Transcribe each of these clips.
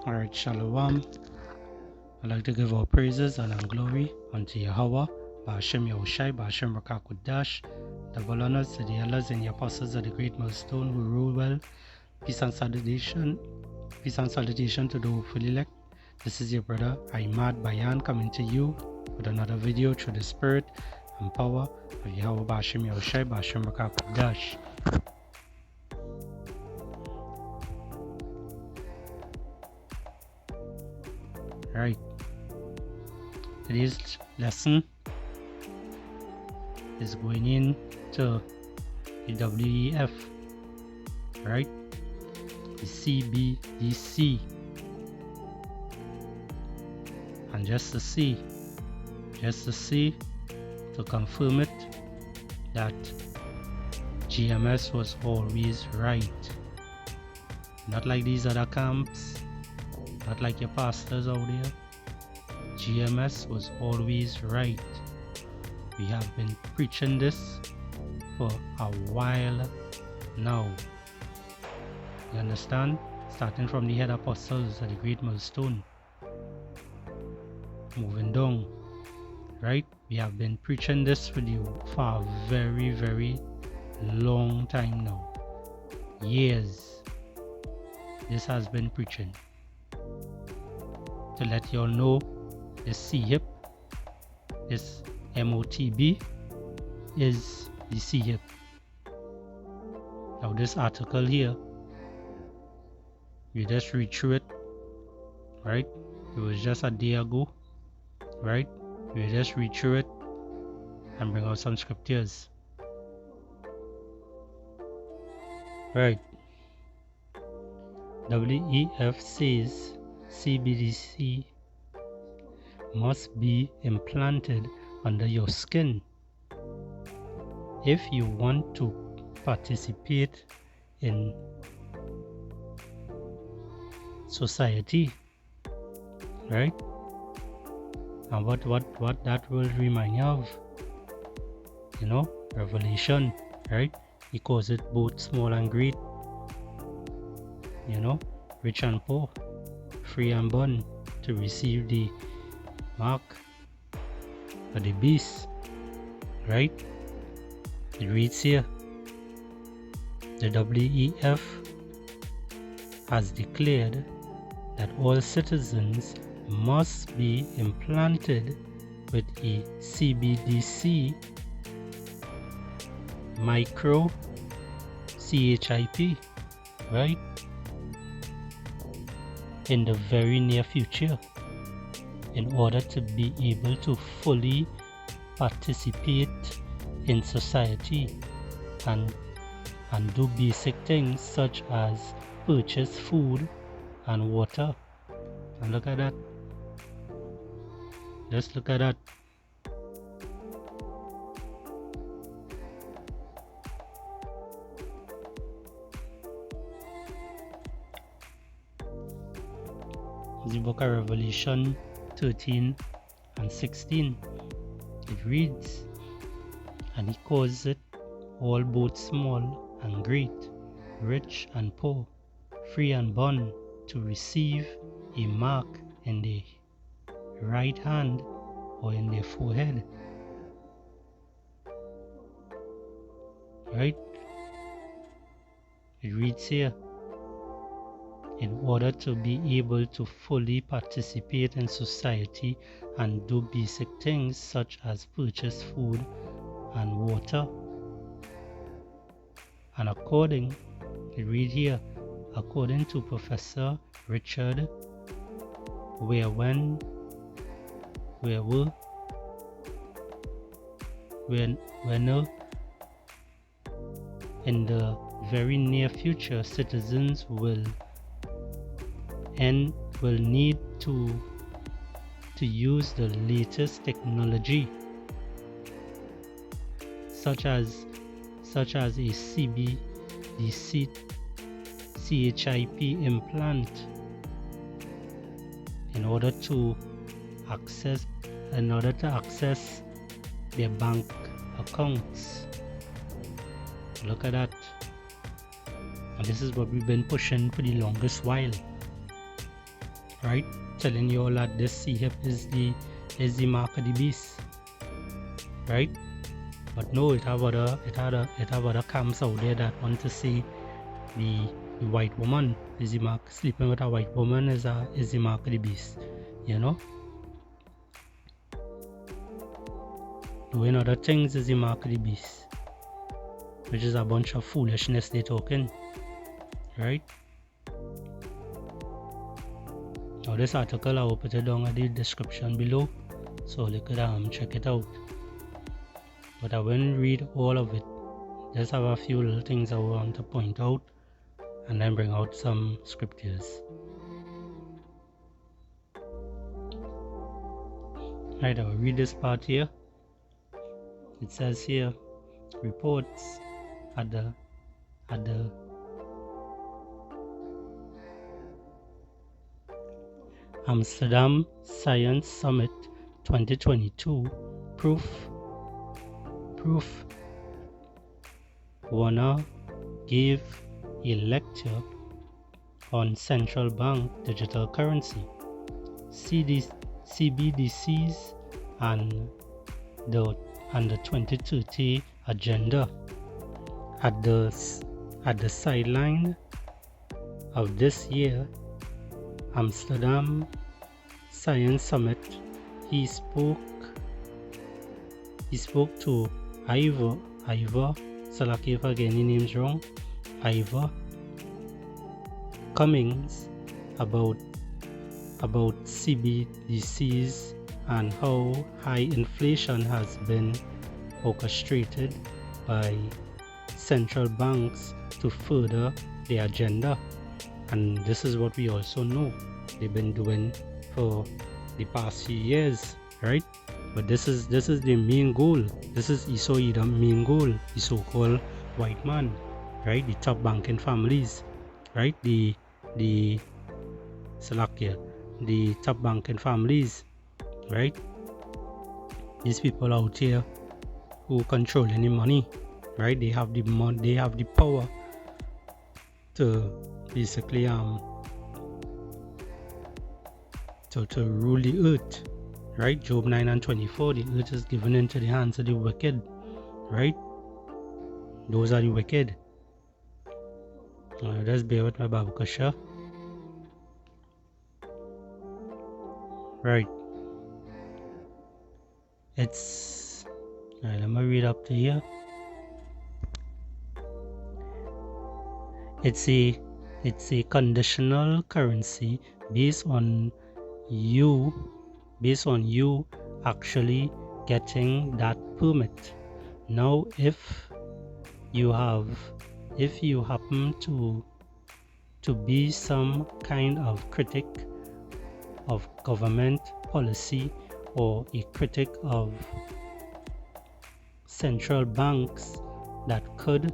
Alright, Shalom. I'd like to give all praises and glory unto Yahweh, Ba'ashem Yahushai, Ba'ashem Rakakudash. Double honors to the elders and the apostles of the great millstone who rule well. Peace and salutation to the hopeful elect. This is your brother Ahmad Bayan coming to you with another video through the spirit and power of Yahweh Ba'ashem Yahushai, Ba'ashem Rakakudash. Right, today's lesson is going into the W.E.F, right, the CBDC, and just to see, to confirm it, that GMS was always right, not like these other camps, not like your pastors out there. GMS was always right. We have been preaching this for a while now. You understand? Starting from the head apostles of the great millstone, moving down, right? We have been preaching this for a very, very long time now. Years. This has been preaching. To let you all know, this CHIP, this MOTB is the CHIP. Now this article here, you just read through it, right? It was just a day ago, right? You just read through it and bring out some scriptures. Right. W.E.F says CBDC must be implanted under your skin if you want to participate in society, right? And what that will remind you of, you know, Revelation, right? He calls it both small and great, you know, rich and poor, free and bond, to receive the mark of the beast, right? It reads here, the W.E.F has declared that all citizens must be implanted with a CBDC micro CHIP, right, in the very near future, in order to be able to fully participate in society and do basic things such as purchase food and water. And look at that. Just look at that. The book of Revelation 13 and 16. It reads, and he calls it all both small and great, rich and poor, free and bond, to receive a mark in their right hand or in their forehead. Right? It reads here, in order to be able to fully participate in society and do basic things such as purchase food and water. And it reads here, according to Professor Richard Werner, in the very near future, citizens will need to use the latest technology such as a CBDC CHIP implant in order to access their bank accounts. Look at that. And this is what we've been pushing for the longest while. right? Telling you all that this C-hip is the mark of the beast, right? But no, it have other camps out there that want to see the white woman is the mark. Sleeping with a white woman is the mark of the beast, you know. Doing other things is the mark of the beast, which is a bunch of foolishness they talking, right? Now this article I will put it down in the description below, so you could check it out. But I won't read all of it. Just have a few little things I want to point out, and then bring out some scriptures. Right, I will read this part here. It says here, reports at the Amsterdam Science Summit 2022 proof Warner gave a lecture on central bank digital currency, CBDCs, and the 2030 agenda. At the sideline of this year Amsterdam Science Summit, he spoke to Ivor, Salaki if I get any names wrong, Ivor Cummings about CBDCs and how high inflation has been orchestrated by central banks to further their agenda. And this is what we also know they've been doing for the past few years, right? But this is the main goal. This is the main goal, the so-called white man, right? The top banking families, right? The top banking families, right? These people out here who control any money, right? They have the power to basically to rule the earth, right? Job 9:24, the earth is given into the hands of the wicked, right? Those are the wicked. Just bear with my Babukasha. Right. It's right, let me read up to here. It's a conditional currency based on you actually getting that permit. Now if you happen to be some kind of critic of government policy or a critic of central banks, that could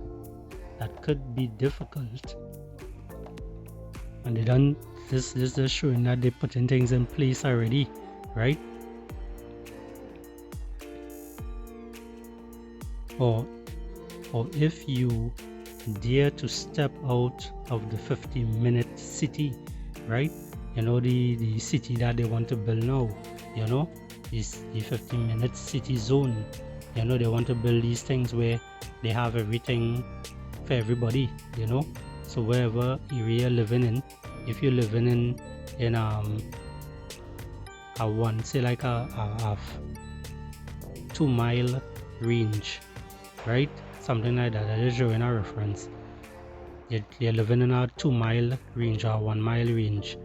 be difficult. And they done this is showing that they're putting things in place already, right? Or if you dare to step out of the 50-minute city, right? You know, the city that they want to build now, you know, is the 15-minute city zone. You know, they want to build these things where they have everything for everybody, you know. So wherever area you're living in, if you're living in a 2-mile range, right? Something like that. That is showing a reference. You're living in a 2-mile range or 1-mile range.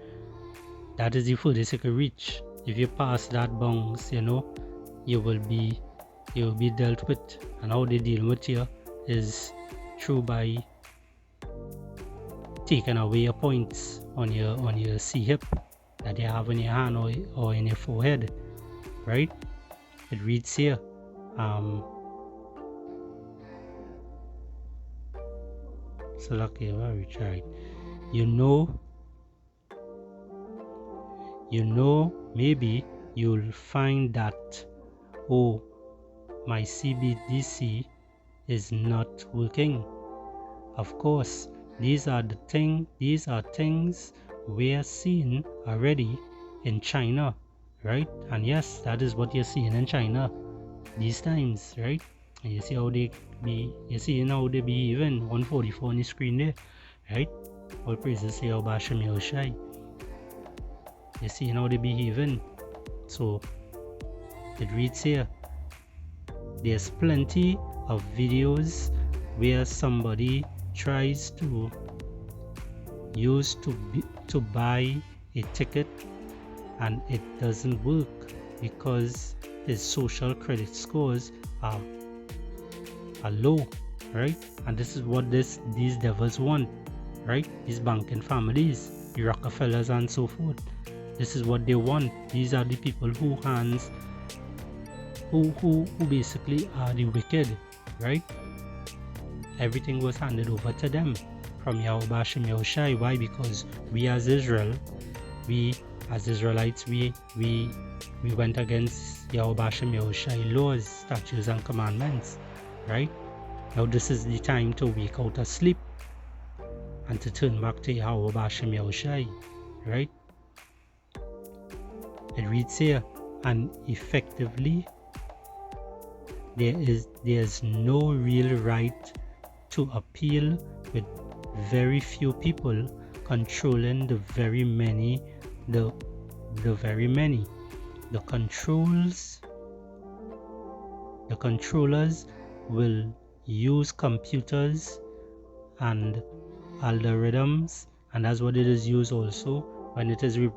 That is the furthest you can reach. If you pass that bounds, you know, you will be dealt with. And how they deal with you is through by taking away your points on your C-hip that you have in your hand or in your forehead, right? It reads here, so lucky, where we tried, you know, maybe you'll find that, oh, my CBDC is not working. Of course, these are things we are seeing already in China, right? And yes, that is what you're seeing in China these times, right? And you see how they be, you see how they behaving. 144 on the screen there, right? All praises to Yahweh Shem Yahushai. You see how they behaving. So it reads here, there's plenty of videos where somebody tries to use to buy a ticket and it doesn't work because his social credit scores are low, right? And this is what these devils want, right? These banking families, the Rockefellers and so forth. This is what they want. These are the people who basically are the wicked, right? Everything was handed over to them from Yahweh Shem Yahushai. Why? Because we as Israel, we as Israelites, we went against Yahweh Shem Yahushai laws, statutes and commandments, right? Now this is the time to wake out of sleep and to turn back to Yahweh Shem Yahushai, right? It reads here, and effectively there's no real right to appeal, with very few people controlling the very many. The controllers will use computers and algorithms, and that's what it is used also when it is we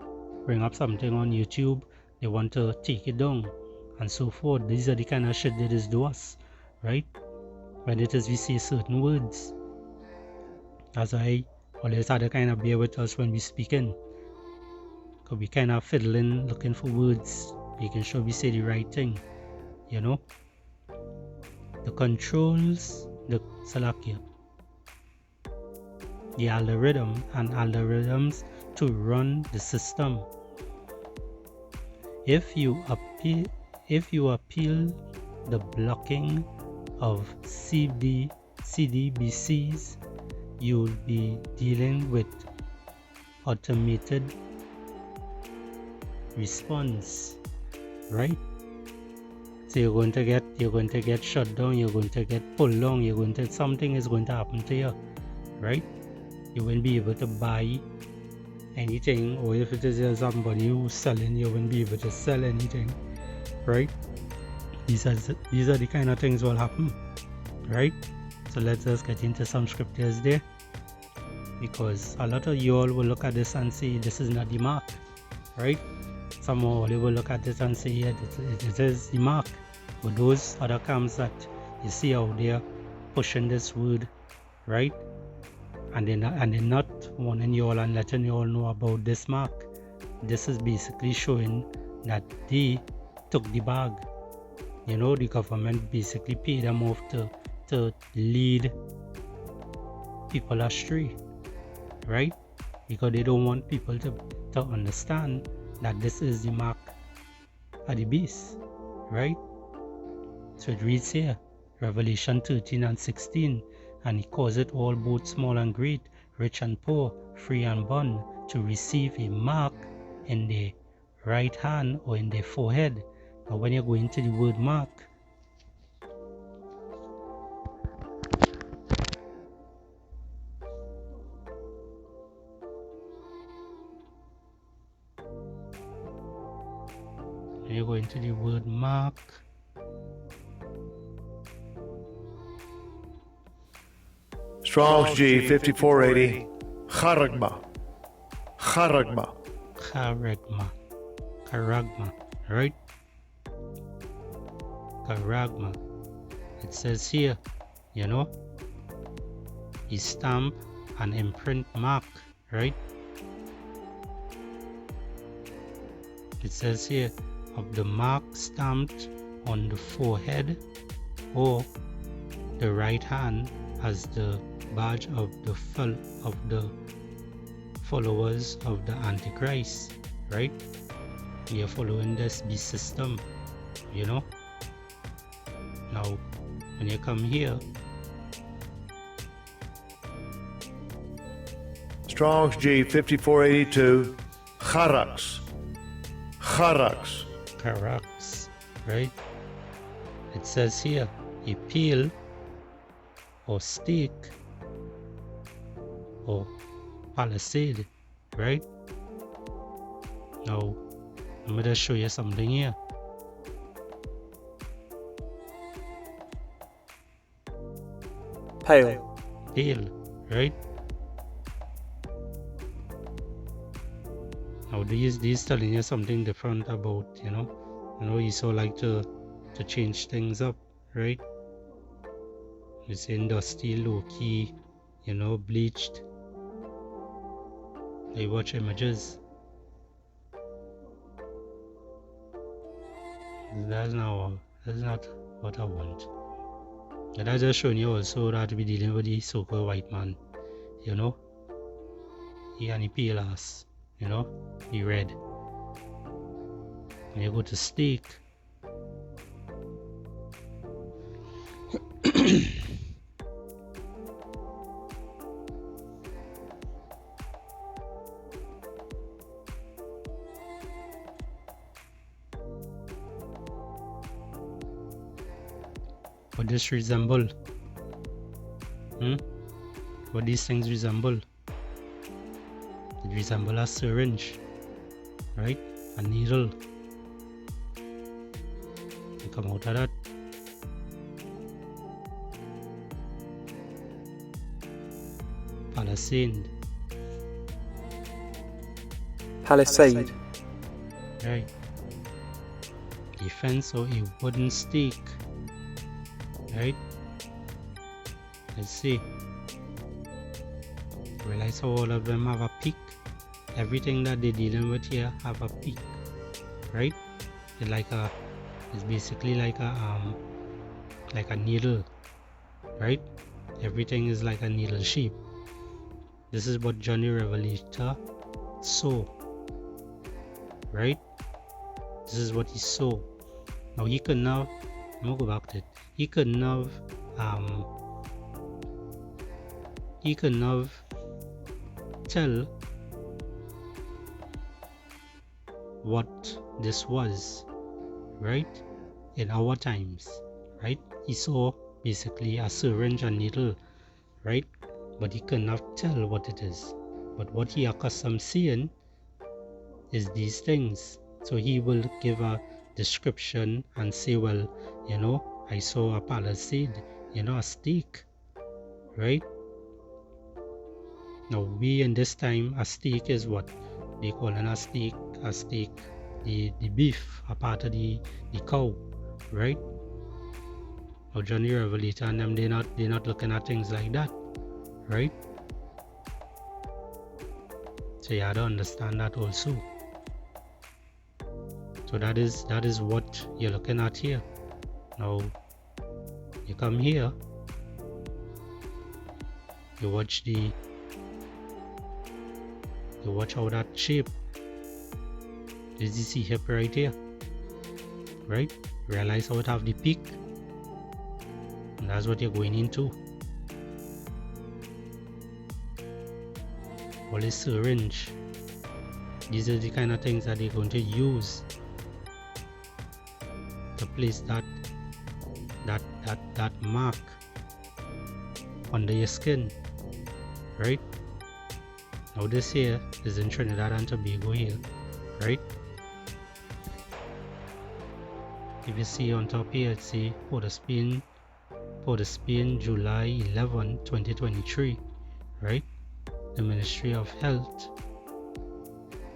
bring up something on YouTube, they want to take it down and so forth. These are the kind of shit that is do us, right? When it is we say certain words. That's why always had to kind of bear with us when we speaking, because we kind of fiddling, looking for words, making sure we say the right thing, you know. The controls, the algorithm and algorithms to run the system. If you appeal the blocking of CDBCs, you'll be dealing with automated response, right? So you're going to get shut down, you're going to get pulled down, something is going to happen to you, right? You won't be able to buy anything, or if it is somebody who's selling, you won't be able to sell anything, right? These are the kind of things will happen, right? So let's just get into some scriptures there, because a lot of you all will look at this and say this is not the mark, right? Some of you will look at this and say, yeah, it is the mark. But those other camps that you see out there pushing this word, right? And they're not warning you all and letting you all know about this mark. This is basically showing that they took the bag. You know, the government basically paid them off to lead people astray, right? Because they don't want people to understand that this is the mark of the beast, right? So it reads here, Revelation 13 and 16, and he causeth all, both small and great, rich and poor, free and bond, to receive a mark in their right hand or in their forehead. Now when you go into the word mark, Strong's G 5480. Charagma, right? Charagma. It says here, you know, a stamp and imprint mark, right? It says here, of the mark stamped on the forehead or the right hand as the badge of the followers of the Antichrist, right? We are following this beast system, you know. Now when you come here, Strong's G 5482. Kharaks. Kharaks. Caracas, right? It says here, a peel or stake or palisade, right? Now, I'm going to show you something here. Pale. Pale, right? Now these telling you something different about, he so like to change things up, right? It's in dusty, low key, bleached. I watch images. That's not what I want. And I just showing you also that we dealing with the so-called white man, He and the pale ass, the red. When you go to steak, what this resemble? What these things resemble? It resemble a syringe, right? A needle. You come out of that. Palisade. Palisade. Right. A fence or a wooden stake. Right? Let's see. Realize how all of them have a peak. Everything that they're dealing with here have a peak. Right? It's basically like a needle. Right? Everything is like a needle shape. This is what Johnny Revelator saw. Right? This is what he saw. Now he could now, I'm gonna go back to it. He could now tell what this was, right? In our times, right? He saw basically a syringe and needle, right? But he cannot tell what it is. But what he accustomed seeing is these things. So he will give a description and say, well, I saw a palisade, a stake, right? Now we in this time, a steak is what they call a steak, the beef, a part of the cow, right? Now Johnny Revelator and them, they're not looking at things like that, right? So you have to understand that also. So that is what you're looking at here. Now you come here, you watch how that shape. Is you see hip right here, right? Realize how it have the peak, and that's what you're going into. All this syringe, these are the kind of things that they're going to use to place that mark under your skin, right? Now this here is in Trinidad and Tobago here, right? If you see on top here, it say Port of Spain, July 11, 2023, right? The Ministry of Health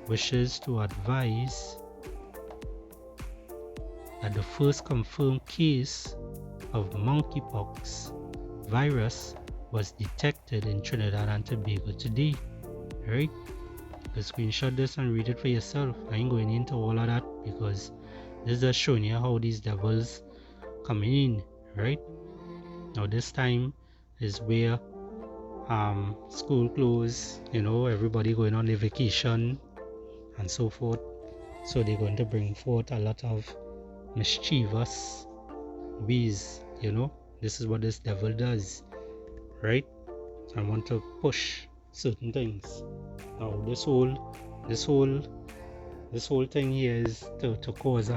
wishes to advise that the first confirmed case of monkeypox virus was detected in Trinidad and Tobago today, right? You can screenshot this and read it for yourself. I ain't going into all of that because this is just showing you how these devils coming in, right? Now this time is where school close, everybody going on their vacation and so forth. So they're going to bring forth a lot of mischievous ways, This is what this devil does, right? So I want to push certain things. Now this whole thing here is to cause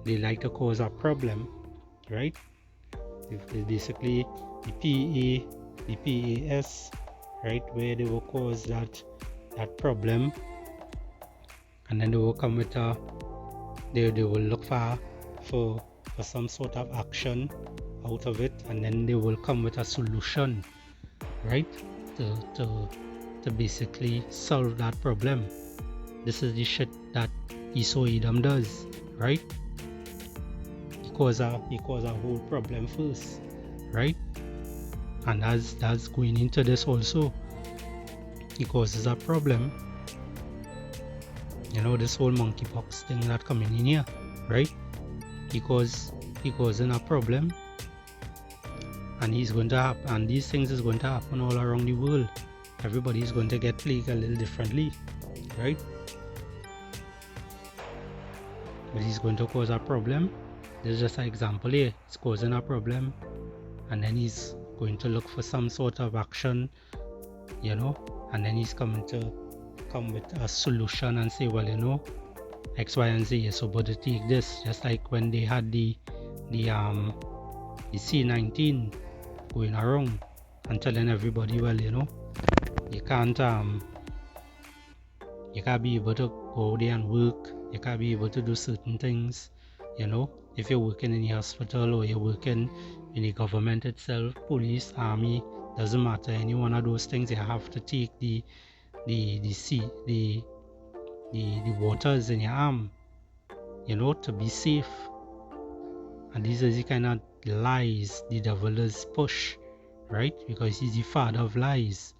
they like to cause a problem, right? It's basically the PA, the PAS, right, where they will cause that problem, and then they will come with they will look for some sort of action out of it, and then they will come with a solution, right, to basically solve that problem. This is the shit that Edom does, right? He cause a whole problem first, right? And that's going into this also. He causes a problem. You know, this whole monkeypox thing that coming in here, right? He causing a problem, and he's going to happen, and these things is going to happen all around the world. Everybody is going to get plagued a little differently, right? But he's going to cause a problem. This is just an example here. It's causing a problem, and then he's going to look for some sort of action, you know, and then he's come with a solution and say, well, you know, X, Y, and Z, so but to take this, just like when they had the C-19 going around and telling everybody, well, you know, you can't be able to go there and work, you can't be able to do certain things, you know, if you're working in the hospital or you're working in the government itself, police, army, doesn't matter, any one of those things, you have to take the waters in your arm, you know, to be safe. And these are the kind of lies the devil is push, right? Because he's the father of lies,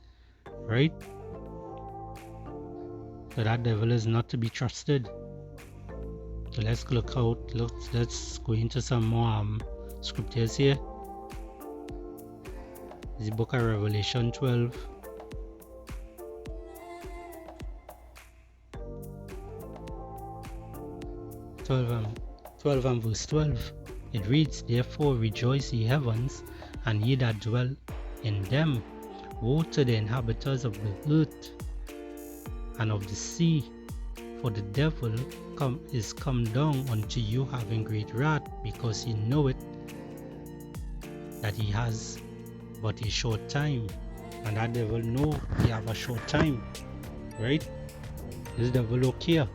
right? So that devil is not to be trusted. So let's let's go into some more scriptures here. The book of Revelation 12. 12 and verse 12. It reads, therefore rejoice ye heavens, and ye that dwell in them. Woe to the inhabitants of the earth and of the sea, for the devil is come down unto you having great wrath, because he knoweth that he has but a short time. And that devil know he have a short time, right? This devil don't care.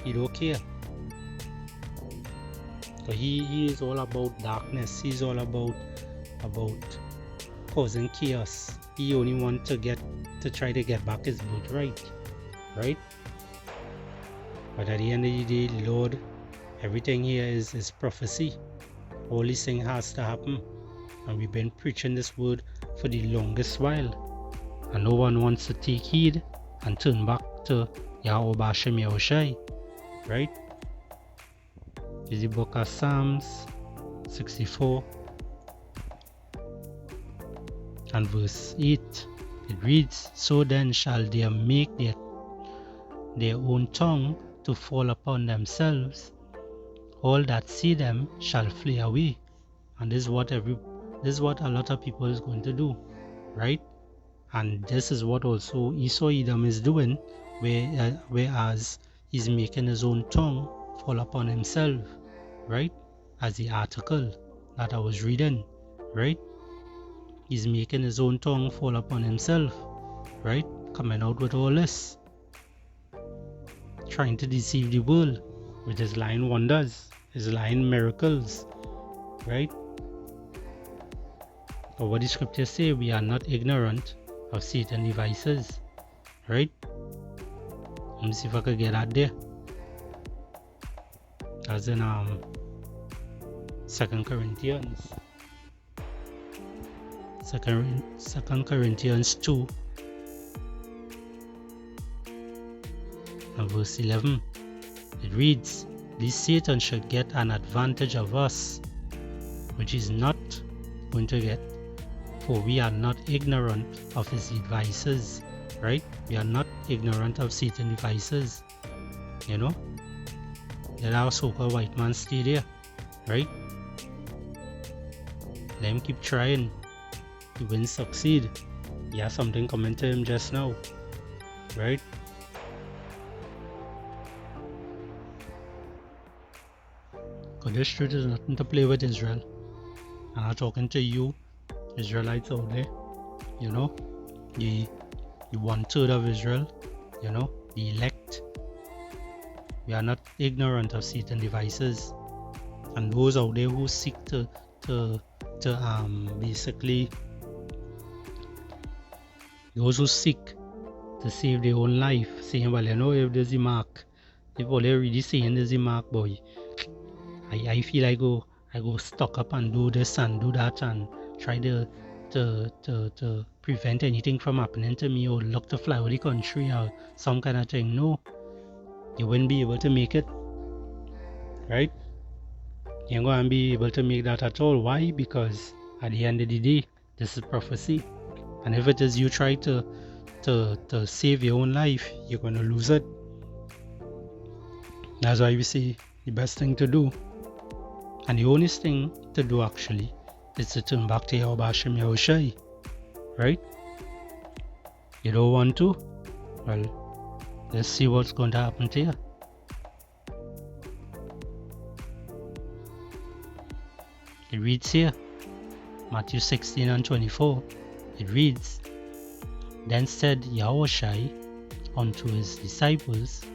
He don't care. So he is all about darkness. He's all about causing chaos. He only wants to try to get back his birthright, right? But at the end of the day, Lord, everything here is prophecy. All these things has to happen, and we've been preaching this word for the longest while, and no one wants to take heed and turn back to Yahweh Bashem Yahushai, right? Is the book of Psalms 64 and verse 8. It reads, so then shall they make their own tongue to fall upon themselves. All that see them shall flee away. And this is what a lot of people is going to do, right? And this is what also Edom is doing, whereas he's making his own tongue fall upon himself, right? As the article that I was reading, right? He's making his own tongue fall upon himself, right? Coming out with all this, trying to deceive the world with his lying wonders, his lying miracles, right? But what the scriptures say, we are not ignorant of Satan's devices, right? Let me see if I could get that there. As in 2 Corinthians 2 and verse 11. It reads, lest Satan should get an advantage of us, which is not going to get, for we are not ignorant of his devices, right? We are not ignorant of Satan's devices, you know? Let our so-called white man stay there, right? Let him keep trying. He will succeed, he has something coming to him just now, right? Because this truth is nothing to play with, Israel. And I'm talking to you, Israelites out there, you know, the 1/3 of Israel, you know, the elect. We are not ignorant of Satan's devices. And those out there who seek to basically, those who seek to save their own life, saying, well, you know, if there's a mark, if all they're really saying there's a mark, boy, I feel I go stock up and do this and do that and try to prevent anything from happening to me, or look to fly out of the country or some kind of thing. No, you wouldn't be able to make it, right? You ain't gonna be able to make that at all. Why? Because at the end of the day, this is prophecy, and if it is you try to save your own life, you're gonna lose it. That's why we say the best thing to do, and the only thing to do actually, is to turn back to Yahweh Hashem Yahushai, right? You don't want to? Well, let's see what's going to happen to you. It reads here, Matthew 16:24. It reads, Then said Yahushai unto his disciples,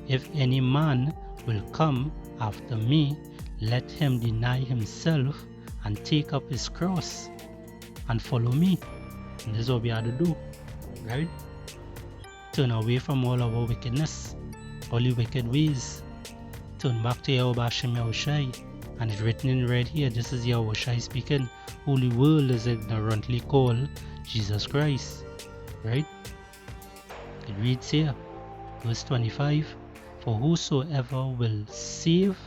If any man will come after me, let him deny himself and take up his cross and follow me. And this is what we have to do, right? Turn away from all of our wickedness, all the wicked ways. Turn back to Yahweh Hashem Yahushai. And it's written in red here, this is Yahushai speaking. Holy world is ignorantly called Jesus Christ, right? It reads here, verse 25, For whosoever will save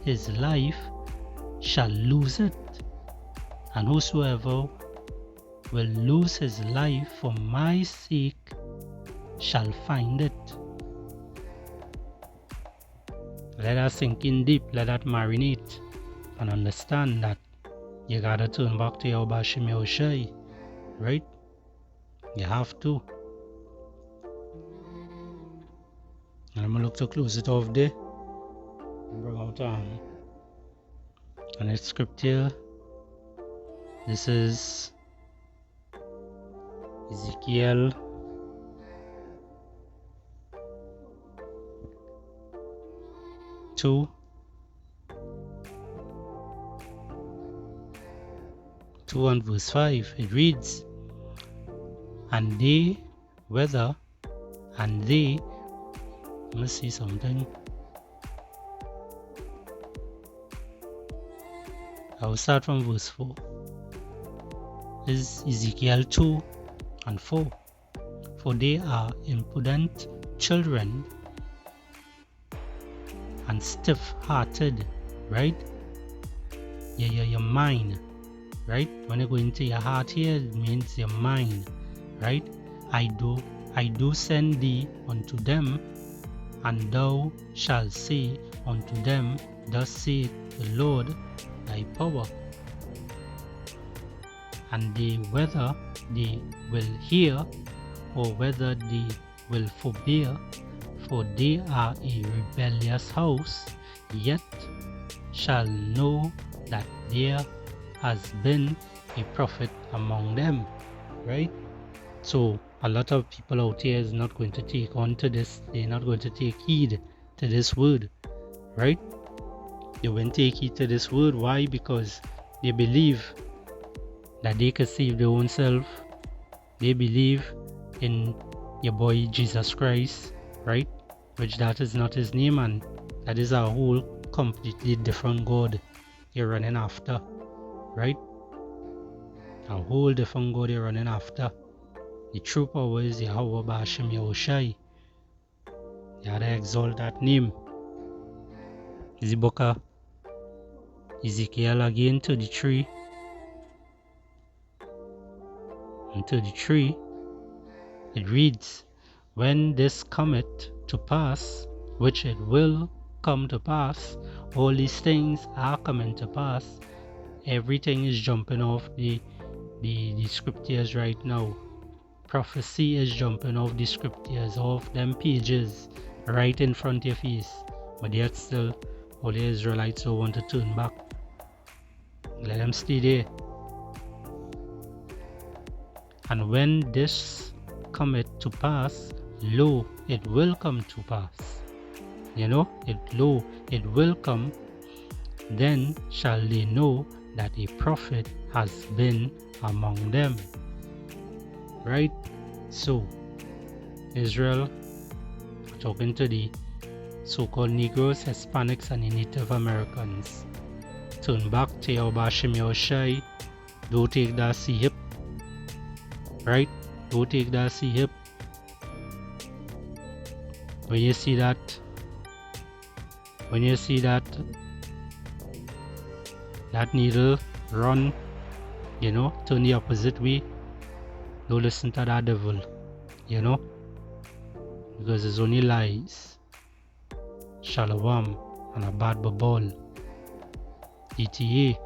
his life shall lose it, and whosoever will lose his life for my sake shall find it. Let that sink in deep, let that marinate, and understand that you gotta turn back to Yahweh Hashem Yahushai, right? You have to. And I'm gonna look to close it off there. Bring out and it's scripture. This is Ezekiel 2 and verse 5. It reads, let me see something. I will start from verse 4. This is Ezekiel 2 and 4. For they are impudent children and stiff-hearted, right? Your mind, right? When you go into your heart here, it means your mind, right? I do send thee unto them, and thou shalt say unto them, Thus saith the Lord thy power. And they, whether they will hear or whether they will forbear, for they are a rebellious house, yet shall know that there has been a prophet among them, right? So a lot of people out here is not going to take on to this. They're not going to take heed to this word, right? They won't take heed to this word. Why? Because they believe that they can save their own self. They believe in your boy Jesus Christ, right? Which that is not his name, and that is a whole completely different God you're running after, right? A whole different God you're running after. The true power is Yahweh Hashem Yahushai. You gotta exalt that name. Is the book of Ezekiel again, 33 and 33. It reads, When this cometh to pass, which it will come to pass, all these things are coming to pass, Everything is jumping off the scriptures right now. Prophecy is jumping off the scriptures, off them pages, right in front of your face. But yet still, all the Israelites don't want to turn back. Let them stay there. And when this cometh to pass, lo, it will come to pass. It will come. Then shall they know that a prophet has been among them. Right? So, Israel, talking to the so-called Negroes, Hispanics, and the Native Americans, turn back to your Bashim Yoshai. Don't take that sea hip. Right? Don't take that sea hip. When you see that needle run, turn the opposite way, don't listen to that devil, because it's only lies. Shalom and a bad babble. ETA.